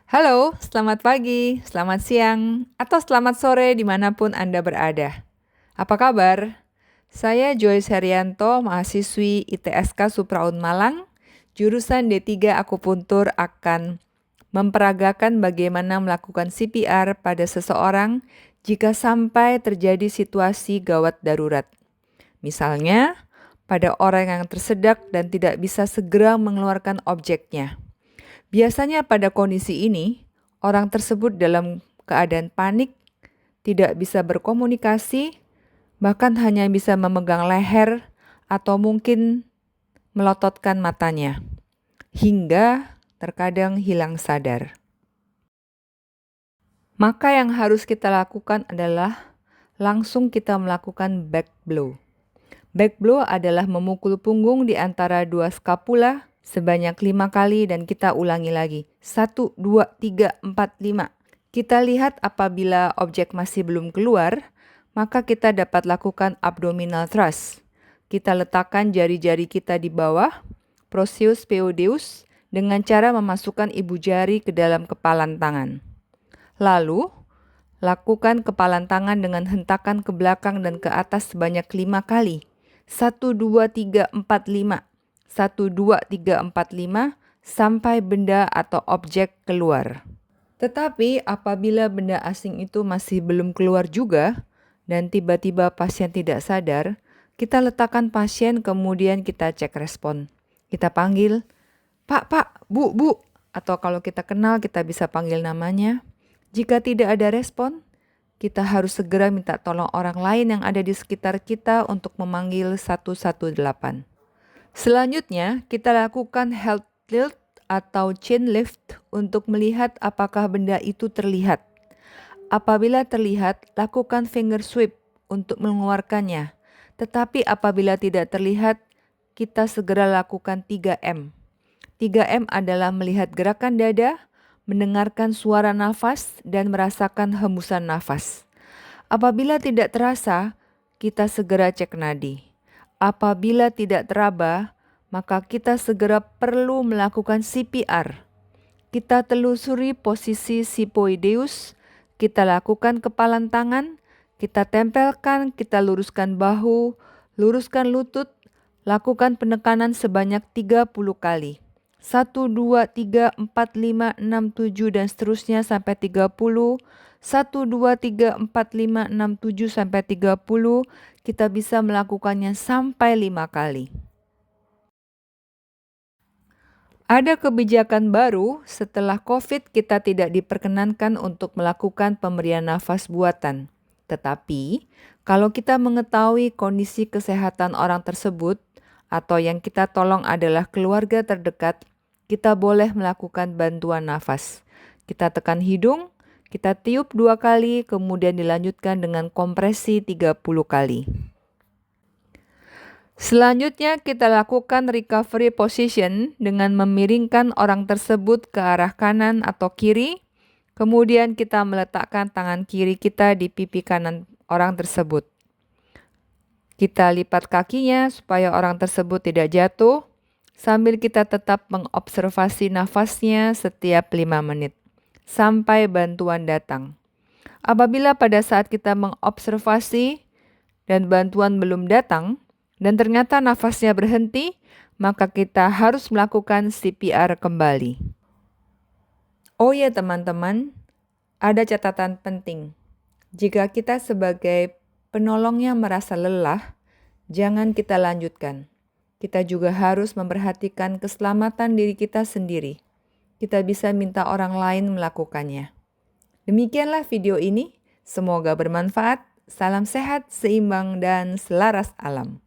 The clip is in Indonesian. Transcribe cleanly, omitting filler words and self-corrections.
Halo, selamat pagi, selamat siang, atau selamat sore dimanapun Anda berada. Apa kabar? Saya Joyce Herianto, mahasiswi ITSK Supraun Malang, jurusan D3 Akupuntur akan memperagakan bagaimana melakukan CPR pada seseorang jika sampai terjadi situasi gawat darurat. Misalnya, pada orang yang tersedak dan tidak bisa segera mengeluarkan objeknya. Biasanya pada kondisi ini, orang tersebut dalam keadaan panik, tidak bisa berkomunikasi, bahkan hanya bisa memegang leher atau mungkin melototkan matanya, hingga terkadang hilang sadar. Maka yang harus kita lakukan adalah langsung kita melakukan back blow. Back blow adalah memukul punggung di antara dua skapula sebanyak 5 kali dan kita ulangi lagi. 1, 2, 3, 4, 5. Kita lihat apabila objek masih belum keluar, maka kita dapat lakukan abdominal thrust. Kita letakkan jari-jari kita di bawah, proceus psoas, dengan cara memasukkan ibu jari ke dalam kepalan tangan. Lalu, lakukan kepalan tangan dengan hentakan ke belakang dan ke atas sebanyak 5 kali. 1, 2, 3, 4, 5. 1, 2, 3, 4, 5 sampai benda atau objek keluar. Tetapi apabila benda asing itu masih belum keluar juga dan tiba-tiba pasien tidak sadar, kita letakkan pasien kemudian kita cek respon. Kita panggil, Pak, Bu, atau kalau kita kenal kita bisa panggil namanya. Jika tidak ada respon, kita harus segera minta tolong orang lain yang ada di sekitar kita untuk memanggil 118. Selanjutnya, kita lakukan head tilt atau chin lift untuk melihat apakah benda itu terlihat. Apabila terlihat, lakukan finger sweep untuk mengeluarkannya. Tetapi apabila tidak terlihat, kita segera lakukan 3M. 3M adalah melihat gerakan dada, mendengarkan suara nafas, dan merasakan hembusan nafas. Apabila tidak terasa, kita segera cek nadi. Apabila tidak teraba, maka kita segera perlu melakukan CPR. Kita telusuri posisi sipoideus, kita lakukan kepalan tangan, kita tempelkan, kita luruskan bahu, luruskan lutut, lakukan penekanan sebanyak 30 kali. 1, 2, 3, 4, 5, 6, 7, dan seterusnya sampai 30. 1, 2, 3, 4, 5, 6, 7, sampai 30. Kita bisa melakukannya sampai 5 kali. Ada kebijakan baru setelah COVID kita tidak diperkenankan untuk melakukan pemberian nafas buatan. Tetapi, kalau kita mengetahui kondisi kesehatan orang tersebut atau yang kita tolong adalah keluarga terdekat, kita boleh melakukan bantuan nafas. Kita tekan hidung, kita tiup 2 kali, kemudian dilanjutkan dengan kompresi 30 kali. Selanjutnya kita lakukan recovery position dengan memiringkan orang tersebut ke arah kanan atau kiri. Kemudian kita meletakkan tangan kiri kita di pipi kanan orang tersebut. Kita lipat kakinya supaya orang tersebut tidak jatuh, sambil kita tetap mengobservasi nafasnya setiap 5 menit, sampai bantuan datang. Apabila pada saat kita mengobservasi dan bantuan belum datang, dan ternyata nafasnya berhenti, maka kita harus melakukan CPR kembali. Oh ya teman-teman, ada catatan penting. Jika kita sebagai penolongnya merasa lelah, jangan kita lanjutkan. Kita juga harus memperhatikan keselamatan diri kita sendiri. Kita bisa minta orang lain melakukannya. Demikianlah video ini. Semoga bermanfaat. Salam sehat, seimbang, dan selaras alam.